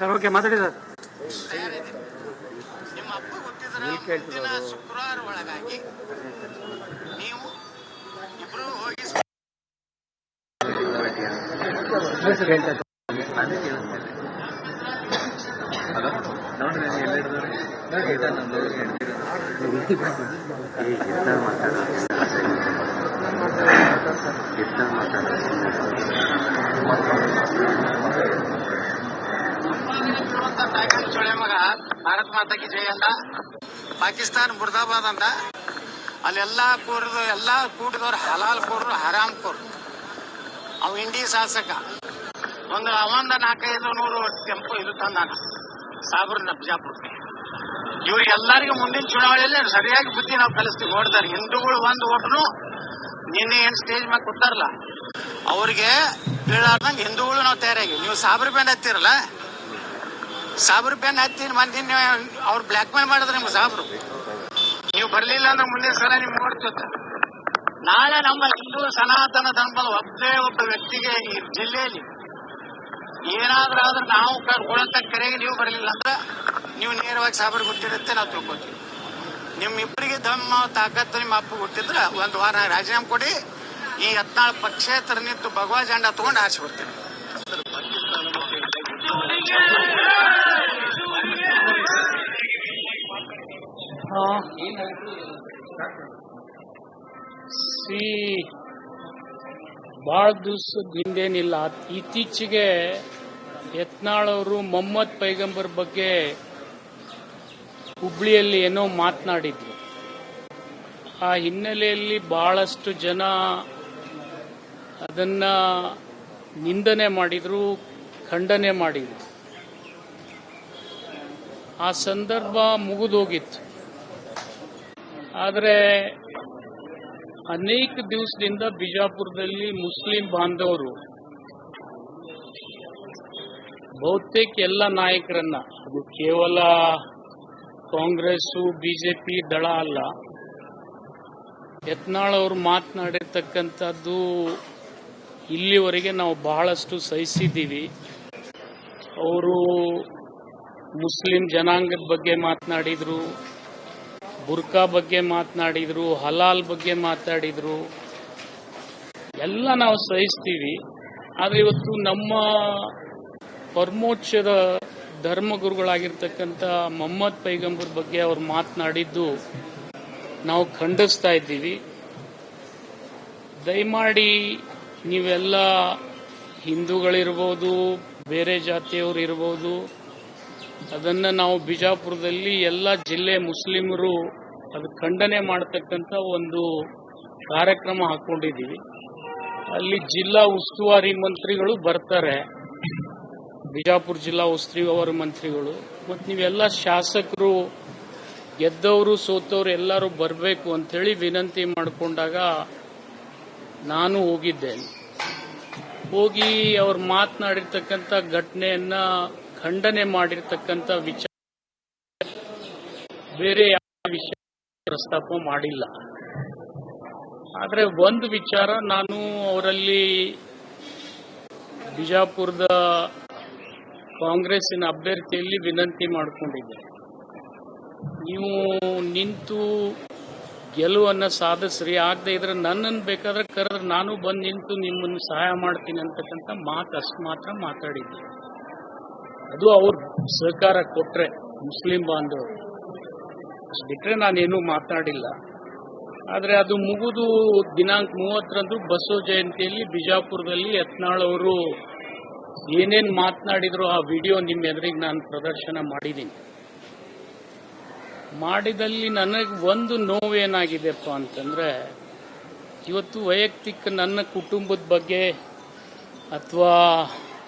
Sir okay ಮಾತಾಡಿ sir. ನಿಮ್ಮ ಅಪ್ಪ ಗೊತ್ತಿದ್ರೆ ಮುಂದಿನ ಶುಕ್ರವಾರ ಒಳಗಾಗಿ ನೀವು ಇಬ್ರು ಹೋಗಿ ಚೊಳೆ ಮಗ ಭಾರತ್ ಮಾತಾ ಕಿ ಜೈ ಅಂತ ಪಾಕಿಸ್ತಾನ ಮುರ್ದಾಬಾದ್ ಅಂತ ಅಲ್ಲೆಲ್ಲಾ ಕೂಡಿದವ್ರು ಹಲಾಲ್ ಕೋರ್ರು ಹರಾಮ್ ಕೋರ್. ಅವ್ ಇಂಡಿ ಶಾಸಕ ಒಂದು 400-500 ಟೆಂಪೋ ಇದು ತಂದಾನ ಸಾಬ್ರನ್ನ ಬಿಜಾಪುರಕ್ಕೆ. ಇವ್ರಿಗೆಲ್ಲರಿಗೂ ಮುಂದಿನ ಚುನಾವಣೆಯಲ್ಲಿ ಸರಿಯಾಗಿ ಬುದ್ಧಿ ನಾವು ಕಲಿಸ್ತೀವಿ. ನೋಡ್ತಾರೆ ಹಿಂದೂಗಳು ಒಂದು ಓಟ್ನು ನಿನ್ನೆ ಏನ್ ಸ್ಟೇಜ್ ಮ್ಯಾಗ ಕೂತಾರಲ್ಲ ಅವ್ರಿಗೆ ಬೀಳಾರ್ದಂಗೆ ಹಿಂದೂಗಳು ನಾವು ತಯಾರಾಗಿ. ನೀವು ಸಾಬ್ರ ಬ್ಯಾಂಡ್ ಹತ್ತಿರಲ್ಲ, ಸಾಬ್ರ ಬ್ಯಾಂಡ್ ಹತ್ತಿ ಮಂದಿ ಅವ್ರು ಬ್ಲಾಕ್ ಮೇಲ್ ಮಾಡಿದ್ರೆ ನಿಮ್ಗೆ ಸಾಬ್ರು ನೀವು ಬರ್ಲಿಲ್ಲ ಅಂದ್ರೆ ಮುಂದಿನ ಸಲ ನಿಮ್ಗೆ ನೋಡ್ತಿರ್ತ. ನಾಳೆ ನಮ್ಮ ಹಿಂದೂ ಸನಾತನ ಧರ್ಮದ ಒಬ್ಬ ವ್ಯಕ್ತಿಗೆ ಈ ಜಿಲ್ಲೆಯಲ್ಲಿ ಏನಾದ್ರೂ ಆದ್ರೆ ನಾವು ಕೊಡಂತ ಕರೆಗೆ ನೀವು ಬರಲಿಲ್ಲ ಅಂದ್ರೆ ನೀವು ನೇರವಾಗಿ ಸಾಬ್ರ ಗೊತ್ತಿರುತ್ತೆ, ನಾವು ತಿಳ್ಕೊತೀವಿ. ನಿಮ್ಮಿಬ್ಬರಿಗೆ ದಮ್ಮ ತಾಕತ್ತು ನಿಮ್ಮ ಅಪ್ಪ ಹುಟ್ಟಿದ್ರೆ ಒಂದು ವಾರ ರಾಜೀನಾಮೆ ಕೊಡಿ, ಈ 14 ಪಕ್ಷೇತರ ನಿಂತು ಭಗವಾ ಜೆಂಡಾ ತಗೊಂಡು ಆಚೆ ಬರ್ತೀನಿ. ಬಹಳ ದಿವಸದ ಹಿಂದೇನಿಲ್ಲ, ಇತ್ತೀಚೆಗೆ ಯತ್ನಾಳ್ ಅವರು ಮೊಹಮ್ಮದ್ ಪೈಗಂಬರ್ ಬಗ್ಗೆ ಹುಬ್ಳಿಯಲ್ಲಿ ಏನೋ ಮಾತನಾಡಿದ್ರು. ಆ ಹಿನ್ನೆಲೆಯಲ್ಲಿ ಬಹಳಷ್ಟು ಜನ ಅದನ್ನ ನಿಂದನೆ ಮಾಡಿದ್ರು, ಖಂಡನೆ ಮಾಡಿದ್ರು. ಆ ಸಂದರ್ಭ ಮುಗಿದೋಗಿತ್ತು. ಆದರೆ ಅನೇಕ ದಿವಸದಿಂದ ಬಿಜಾಪುರದಲ್ಲಿ ಮುಸ್ಲಿಂ ಬಾಂಧವರು ಬಹುತೇಕ ಎಲ್ಲ ನಾಯಕರನ್ನ, ಅದು ಕೇವಲ ಕಾಂಗ್ರೆಸ್ ಬಿಜೆಪಿ ದಳ ಅಲ್ಲ, ಯತ್ನಾಳ್ ಅವರು ಮಾತನಾಡಿರ್ತಕ್ಕಂಥದ್ದು ಇಲ್ಲಿವರೆಗೆ ನಾವು ಬಹಳಷ್ಟು ಸಹಿಸಿದ್ದೀವಿ. ಅವರು ಮುಸ್ಲಿಂ ಜನಾಂಗದ ಬಗ್ಗೆ ಮಾತನಾಡಿದ್ರು, ಬುರ್ಕಾ ಬಗ್ಗೆ ಮಾತನಾಡಿದ್ರು, ಹಲಾಲ್ ಬಗ್ಗೆ ಮಾತಾಡಿದ್ರು, ಎಲ್ಲ ನಾವು ಸಹಿಸ್ತೀವಿ. ಆದರೆ ಇವತ್ತು ನಮ್ಮ ಪರಮೋಚ್ಚದ ಧರ್ಮಗುರುಗಳಾಗಿರ್ತಕ್ಕಂಥ ಮೊಹಮ್ಮದ್ ಪೈಗಂಬರ್ ಬಗ್ಗೆ ಅವರು ಮಾತನಾಡಿದ್ದು ನಾವು ಖಂಡಿಸ್ತಾ ಇದ್ದೀವಿ. ದಯಮಾಡಿ ನೀವೆಲ್ಲ ಹಿಂದೂಗಳಿರ್ಬೋದು, ಬೇರೆ ಜಾತಿಯವರು ಇರ್ಬೋದು, ಅದನ್ನು ನಾವು ಬಿಜಾಪುರದಲ್ಲಿ ಎಲ್ಲ ಜಿಲ್ಲೆ ಮುಸ್ಲಿಮರು ಅದು ಖಂಡನೆ ಮಾಡತಕ್ಕಂಥ ಒಂದು ಕಾರ್ಯಕ್ರಮ ಹಾಕೊಂಡಿದ್ದೀವಿ. ಅಲ್ಲಿ ಜಿಲ್ಲಾ ಉಸ್ತುವಾರಿ ಮಂತ್ರಿಗಳು ಬರ್ತಾರೆ, ಬಿಜಾಪುರ ಜಿಲ್ಲಾ ಉಸ್ತುವಾರಿ ಮಂತ್ರಿಗಳು, ಮತ್ತು ನೀವೆಲ್ಲ ಶಾಸಕರು ಗೆದ್ದವರು ಸೋತವರು ಎಲ್ಲರೂ ಬರಬೇಕು ಅಂಥೇಳಿ ವಿನಂತಿ ಮಾಡಿಕೊಂಡಾಗ ನಾನು ಹೋಗಿದ್ದೇನೆ. ಹೋಗಿ ಅವ್ರು ಮಾತನಾಡಿರ್ತಕ್ಕಂಥ ಘಟನೆಯನ್ನ ಖಂಡನೆ ಮಾಡಿರ್ತಕ್ಕಂಥ ವಿಚಾರ, ಬೇರೆ ಯಾವ ವಿಷಯ ಪ್ರಸ್ತಾಪ ಮಾಡಿಲ್ಲ. ಆದರೆ ಒಂದು ವಿಚಾರ ನಾನು ಅವರಲ್ಲಿ ಬಿಜಾಪುರದ ಕಾಂಗ್ರೆಸ್ಸಿನ ಅಭ್ಯರ್ಥಿಯಲ್ಲಿ ವಿನಂತಿ ಮಾಡಿಕೊಂಡಿದ್ದೆ. ನೀವು ನಿಂತು ಗೆಲುವನ್ನು ಸಾಧಿಸ್ರಿ, ಆಗದೆ ಇದ್ರೆ ನನ್ನನ್ನು ಬೇಕಾದ್ರೆ ಕರೆದ್ರೆ ನಾನು ಬಂದು ನಿಂತು ನಿಮ್ಮನ್ನು ಸಹಾಯ ಮಾಡ್ತೀನಿ ಅಂತಕ್ಕಂಥ ಮಾತು ಅಷ್ಟು ಮಾತ್ರ ಮಾತಾಡಿದ್ದೆ. ಅದು ಅವ್ರು ಸಹಕಾರ ಕೊಟ್ರೆ ಮುಸ್ಲಿಂ ಬಾಂಧವರು, ಅಷ್ಟು ಬಿಟ್ರೆ ನಾನೇನು ಮಾತನಾಡಿಲ್ಲ. ಆದರೆ ಅದು ಮುಗಿದು ದಿನಾಂಕ 30ರಂದು ಬಸವ ಜಯಂತಿಯಲ್ಲಿ ಬಿಜಾಪುರದಲ್ಲಿ ಯತ್ನಾಳ್ ಅವರು ಏನೇನು ಮಾತನಾಡಿದ್ರು ಆ ವಿಡಿಯೋ ನಿಮ್ಮ ಎದುರಿಗೆ ನಾನು ಪ್ರದರ್ಶನ ಮಾಡಿದ್ದೀನಿ. ಮಾಡಿದಲ್ಲಿ ನನಗೆ ಒಂದು ನೋವೇನಾಗಿದೆಪ್ಪ ಅಂತಂದ್ರೆ, ಇವತ್ತು ವೈಯಕ್ತಿಕ ನನ್ನ ಕುಟುಂಬದ ಬಗ್ಗೆ ಅಥವಾ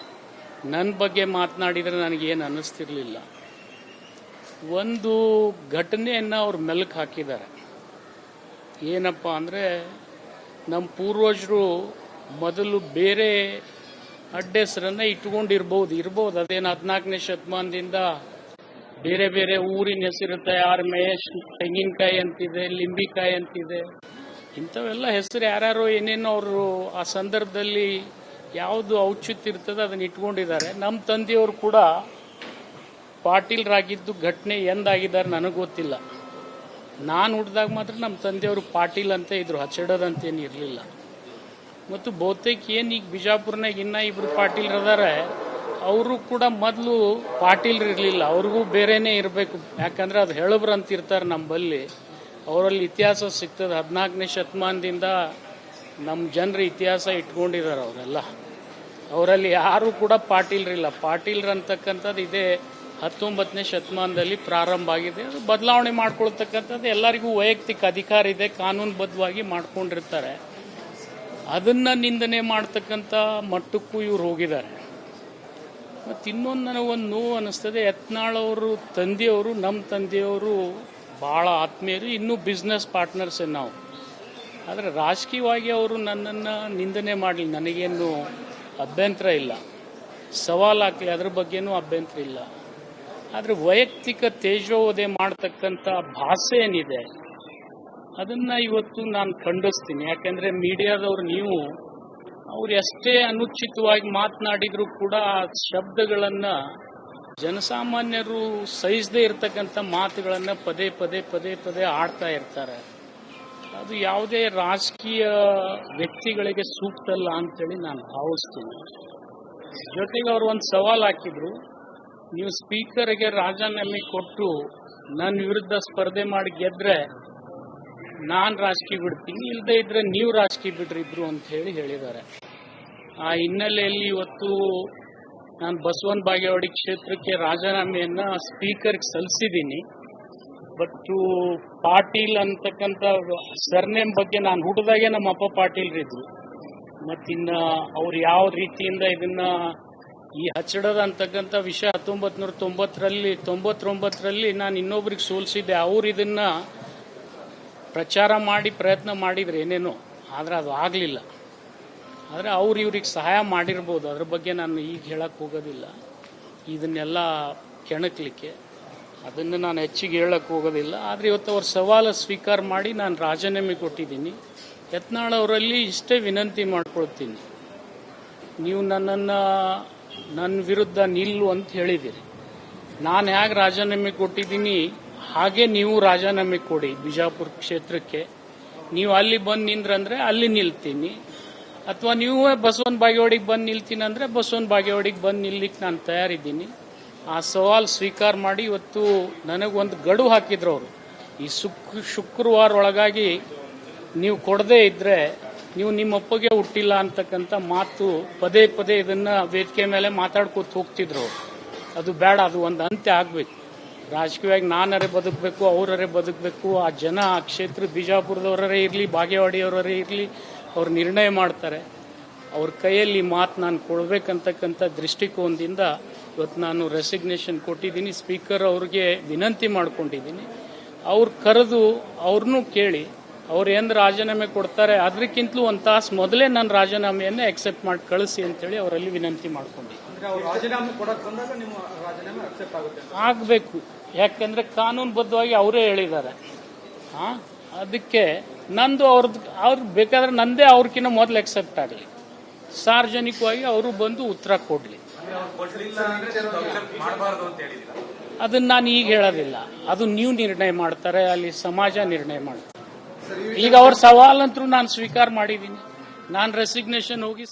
ನನ್ನ ಬಗ್ಗೆ ಮಾತನಾಡಿದರೆ ನನಗೇನು ಅನ್ನಿಸ್ತಿರ್ಲಿಲ್ಲ. ಒಂದು ಘಟನೆಯನ್ನು ಅವ್ರು ಮೆಲುಕು ಹಾಕಿದ್ದಾರೆ. ಏನಪ್ಪ ಅಂದರೆ, ನಮ್ಮ ಪೂರ್ವಜರು ಮೊದಲು ಬೇರೆ ಅಡ್ಡೆಸರನ್ನು ಇಟ್ಕೊಂಡಿರ್ಬೋದು, ಅದೇನು 14ನೇ ಶತಮಾನದಿಂದ ಬೇರೆ ಬೇರೆ ಊರಿನ ಹೆಸರಿರುತ್ತೆ. ಯಾರು ಮಹೇಶ್ ತೆಂಗಿನಕಾಯಿ ಅಂತಿದೆ, ಲಿಂಬಿಕಾಯಿ ಅಂತಿದೆ, ಇಂಥವೆಲ್ಲ ಹೆಸರು ಯಾರ್ಯಾರೋ ಏನೇನೋ ಅವರು ಆ ಸಂದರ್ಭದಲ್ಲಿ ಯಾವುದು ಔಚಿತ್ಯ ಇರ್ತದೆ ಅದನ್ನ ಇಟ್ಕೊಂಡಿದ್ದಾರೆ. ನಮ್ಮ ತಂದೆಯವರು ಕೂಡ ಪಾಟೀಲ್ರಾಗಿದ್ದು ಘಟನೆ ಎಂದಾಗಿದ್ದಾರೆ ನನಗೆ ಗೊತ್ತಿಲ್ಲ. ನಾನು ಹುಟ್ಟಿದಾಗ ಮಾತ್ರ ನಮ್ಮ ತಂದೆಯವರು ಪಾಟೀಲ್ ಅಂತ ಇದ್ರು, ಹಚ್ಚಡೋದಂತೇನು ಇರಲಿಲ್ಲ. ಮತ್ತು ಬಹುತೇಕ ಏನು ಈಗ ಬಿಜಾಪುರ್ನಾಗ ಇನ್ನೂ ಇಬ್ಬರು ಪಾಟೀಲ್ರದಾರೆ, ಅವರು ಕೂಡ ಮೊದಲು ಪಾಟೀಲ್ರಿರಲಿಲ್ಲ, ಅವ್ರಿಗೂ ಬೇರೆನೇ ಇರಬೇಕು. ಯಾಕಂದ್ರೆ ಅದು ಹೇಳಬ್ರು ಅಂತ ಇರ್ತಾರೆ ನಮ್ಮಲ್ಲಿ, ಅವರಲ್ಲಿ ಇತಿಹಾಸ ಸಿಗ್ತದೆ. 14ನೇ ಶತಮಾನದಿಂದ ನಮ್ಮ ಜನರ ಇತಿಹಾಸ ಇಟ್ಕೊಂಡಿದ್ದಾರೆ ಅವರೆಲ್ಲ. ಅವರಲ್ಲಿ ಯಾರು ಕೂಡ ಪಾಟೀಲ್ರಿಲ್ಲ. ಪಾಟೀಲ್ರು ಅಂತಕ್ಕಂಥದ್ದು ಇದೇ 19ನೇ ಶತಮಾನದಲ್ಲಿ ಪ್ರಾರಂಭ ಆಗಿದೆ. ಅದು ಬದಲಾವಣೆ ಮಾಡ್ಕೊಳ್ತಕ್ಕಂಥದ್ದು ಎಲ್ಲರಿಗೂ ವೈಯಕ್ತಿಕ ಅಧಿಕಾರ ಇದೆ, ಕಾನೂನುಬದ್ಧವಾಗಿ ಮಾಡ್ಕೊಂಡಿರ್ತಾರೆ. ಅದನ್ನ ನಿಂದನೆ ಮಾಡ್ತಕ್ಕಂಥ ಮಟ್ಟಕ್ಕೂ ಇವ್ರು ಹೋಗಿದ್ದಾರೆ. ಮತ್ತು ಇನ್ನೊಂದು ನನಗೊಂದು ನೋವು ಅನ್ನಿಸ್ತದೆ, ಯತ್ನಾಳ್ ಅವರು ತಂದೆಯವರು ನಮ್ಮ ತಂದೆಯವರು ಭಾಳ ಆತ್ಮೀಯರು, ಇನ್ನೂ ಬಿಸ್ನೆಸ್ ಪಾರ್ಟ್ನರ್ಸೇ ನಾವು. ಆದರೆ ರಾಜಕೀಯವಾಗಿ ಅವರು ನನ್ನನ್ನು ನಿಂದನೆ ಮಾಡಲಿ, ನನಗೇನು ಅಭ್ಯಂತರ ಇಲ್ಲ, ಸವಾಲು ಹಾಕಲಿ, ಅದ್ರ ಬಗ್ಗೆನೂ ಅಭ್ಯಂತರ ಇಲ್ಲ. ಆದರೆ ವೈಯಕ್ತಿಕ ತೇಜೋವಧೆ ಮಾಡ್ತಕ್ಕಂಥ ಭಾಷೆ ಏನಿದೆ ಅದನ್ನು ಇವತ್ತು ನಾನು ಖಂಡಿಸ್ತೀನಿ. ಯಾಕೆಂದರೆ ಮೀಡಿಯಾದವರು ನೀವು ಅವ್ರು ಎಷ್ಟೇ ಅನುಚಿತವಾಗಿ ಮಾತನಾಡಿದರೂ ಕೂಡ ಆ ಶಬ್ದಗಳನ್ನು ಜನಸಾಮಾನ್ಯರು ಸಹಿಸದೇ ಇರತಕ್ಕಂಥ ಮಾತುಗಳನ್ನು ಪದೇ ಪದೇ ಪದೇ ಪದೇ ಆಡ್ತಾ ಇರ್ತಾರೆ. ಅದು ಯಾವುದೇ ರಾಜಕೀಯ ವ್ಯಕ್ತಿಗಳಿಗೆ ಸೂಕ್ತ ಅಲ್ಲ ಅಂತೇಳಿ ನಾನು ಭಾವಿಸ್ತೀನಿ. ಜೊತೆಗೆ ಅವರು ಒಂದು ಸವಾಲು ಹಾಕಿದ್ರು, ನೀವು ಸ್ಪೀಕರ್ಗೆ ರಾಜೀನಾಮೆ ಕೊಟ್ಟು ನನ್ನ ವಿರುದ್ಧ ಸ್ಪರ್ಧೆ ಮಾಡಿ ಗೆದ್ರೆ ನಾನು ರಾಜಕೀಯ ಬಿಡ್ತೀನಿ, ಇಲ್ಲದೆ ಇದ್ರೆ ನೀವು ರಾಜಕೀಯ ಬಿಡ್ರಿ ಇಬ್ರು ಅಂತ ಹೇಳಿದ್ದಾರೆ. ಆ ಹಿನ್ನೆಲೆಯಲ್ಲಿ ಇವತ್ತು ನಾನು ಬಸವನ ಬಾಗೇವಾಡಿ ಕ್ಷೇತ್ರಕ್ಕೆ ರಾಜೀನಾಮೆಯನ್ನ ಸ್ಪೀಕರ್ಗೆ ಸಲ್ಲಿಸಿದ್ದೀನಿ. ಬಟ್ ಪಾಟೀಲ್ ಅಂತಕ್ಕಂಥ ಸರ್ನೇಮ್ ಬಗ್ಗೆ ನಾನು ಹುಟ್ಟಿದಾಗೆ ನಮ್ಮ ಅಪ್ಪ ಪಾಟೀಲ್ರಿದ್ರು. ಮತ್ತಿನ್ನ ಅವ್ರು ಯಾವ ರೀತಿಯಿಂದ ಇದನ್ನ ಈ ಹಚ್ಚಡದ ಅಂತಕ್ಕಂಥ ವಿಷಯ 1999ರಲ್ಲಿ ನಾನು ಇನ್ನೊಬ್ರಿಗೆ ಸೋಲಿಸಿದ್ದೆ. ಅವ್ರು ಇದನ್ನ ಪ್ರಚಾರ ಮಾಡಿ ಪ್ರಯತ್ನ ಮಾಡಿದ್ರೆ ಏನೇನೋ, ಆದರೆ ಅದು ಆಗಲಿಲ್ಲ. ಆದರೆ ಅವ್ರು ಇವ್ರಿಗೆ ಸಹಾಯ ಮಾಡಿರ್ಬೋದು, ಅದ್ರ ಬಗ್ಗೆ ನಾನು ಈಗ ಹೇಳಕ್ಕೆ ಹೋಗೋದಿಲ್ಲ. ಇದನ್ನೆಲ್ಲ ಕೆಣಕ್ಲಿಕ್ಕೆ ಅದನ್ನು ನಾನು ಹೆಚ್ಚಿಗೆ ಹೇಳಕ್ಕೆ ಹೋಗೋದಿಲ್ಲ. ಆದರೆ ಇವತ್ತು ಅವ್ರ ಸವಾಲು ಸ್ವೀಕಾರ ಮಾಡಿ ನಾನು ರಾಜೀನಾಮೆ ಕೊಟ್ಟಿದ್ದೀನಿ. ಯತ್ನಾಳ್ ಅವರಲ್ಲಿ ಇಷ್ಟೇ ವಿನಂತಿ ಮಾಡ್ಕೊಳ್ತೀನಿ, ನೀವು ನನ್ನ ವಿರುದ್ಧ ನಿಲ್ಲು ಅಂತ ಹೇಳಿದ್ದೀರಿ. ನಾನು ಹೇಗೆ ರಾಜೀನಾಮೆ ಕೊಟ್ಟಿದ್ದೀನಿ ಹಾಗೆ ನೀವು ರಾಜೀನಾಮೆ ಕೊಡಿ ಬಿಜಾಪುರ ಕ್ಷೇತ್ರಕ್ಕೆ. ನೀವು ಅಲ್ಲಿ ಬಂದು ನಿಂದ್ರಂದ್ರೆ ಅಲ್ಲಿ ನಿಲ್ತೀನಿ, ಅಥವಾ ನೀವು ಬಸವನ ಬಾಗೇವಾಡಿಗೆ ಬಂದು ನಿಲ್ತೀನಿ ಅಂದರೆ ಬಸವನ ಬಾಗೇವಾಡಿಗೆ ಬಂದು ನಿಲ್ಲಿಕ್ಕೆ ನಾನು ತಯಾರಿದ್ದೀನಿ. ಆ ಸವಾಲು ಸ್ವೀಕಾರ ಮಾಡಿ ಇವತ್ತು ನನಗೊಂದು ಗಡುವು ಹಾಕಿದ್ರು ಅವರು. ಈ ಶುಕ್ರವಾರ ಒಳಗಾಗಿ ನೀವು ಕೊಡದೇ ಇದ್ರೆ ನೀವು ನಿಮ್ಮಪ್ಪಗೆ ಹುಟ್ಟಿಲ್ಲ ಅಂತಕ್ಕಂಥ ಮಾತು ಪದೇ ಪದೇ ಇದನ್ನ ವೇದಿಕೆ ಮೇಲೆ ಮಾತಾಡ್ಕೊತ ಹೋಗ್ತಿದ್ರು. ಅದು ಬೇಡ, ಅದು ಒಂದು ಅಂತ್ಯ ಆಗಬೇಕು. ರಾಜಕೀಯವಾಗಿ ನಾನರೇ ಬದುಕಬೇಕು, ಅವರೇ ಬದುಕಬೇಕು. ಆ ಜನ ಆ ಕ್ಷೇತ್ರ ಬಿಜಾಪುರದವರೇ ಇರಲಿ, ಬಾಗೇವಾಡಿಯವರೇ ಇರಲಿ, ಅವ್ರು ನಿರ್ಣಯ ಮಾಡ್ತಾರೆ. ಅವ್ರ ಕೈಯಲ್ಲಿ ಮಾತು ನಾನು ಕೊಡಬೇಕಂತಕ್ಕಂಥ ದೃಷ್ಟಿಕೋನದಿಂದ ಇವತ್ತು ನಾನು ರೆಸಿಗ್ನೇಷನ್ ಕೊಟ್ಟಿದ್ದೀನಿ. ಸ್ಪೀಕರ್ ಅವ್ರಿಗೆ ವಿನಂತಿ ಮಾಡ್ಕೊಂಡಿದ್ದೀನಿ, ಅವ್ರು ಕರೆದು ಅವ್ರನ್ನೂ ಕೇಳಿ ಅವ್ರು ಏನು ರಾಜೀನಾಮೆ ಕೊಡ್ತಾರೆ ಅದಕ್ಕಿಂತಲೂ ಒಂದು ತಾಸು ಮೊದಲೇ ನನ್ನ ರಾಜೀನಾಮೆಯನ್ನು ಎಕ್ಸೆಪ್ಟ್ ಮಾಡಿ ಕಳಿಸಿ ಅಂತೇಳಿ ಅವರಲ್ಲಿ ವಿನಂತಿ ಮಾಡ್ಕೊಂಡಿದ್ದೀನಿ. ಆಗಬೇಕು, ಯಾಕೆಂದ್ರೆ ಕಾನೂನುಬದ್ಧವಾಗಿ ಅವರೇ ಹೇಳಿದ್ದಾರೆ. ಅದಕ್ಕೆ ನಂದು ಅವ್ರು ಬೇಕಾದ್ರೆ ನಂದೇ ಅವ್ರಕ್ಕಿಂತ ಮೊದಲು ಎಕ್ಸೆಪ್ಟ್ ಆಗಲಿ, ಸಾರ್ವಜನಿಕವಾಗಿ ಅವರು ಬಂದು ಉತ್ತರ ಕೊಡ್ಲಿ. ಅದನ್ನ ನಾನು ಈಗ ಹೇಳೋದಿಲ್ಲ, ಅದು ನೀವು ನಿರ್ಣಯ ಮಾಡ್ತಾರೆ, ಅಲ್ಲಿ ಸಮಾಜ ನಿರ್ಣಯ ಮಾಡ್ತಾರೆ. ಈಗ ಅವ್ರ ಸವಾಲಂತರೂ ನಾನು ಸ್ವೀಕಾರ ಮಾಡಿದ್ದೀನಿ. ನಾನು ರೆಸಿಗ್ನೇಷನ್ ಹೋಗಿ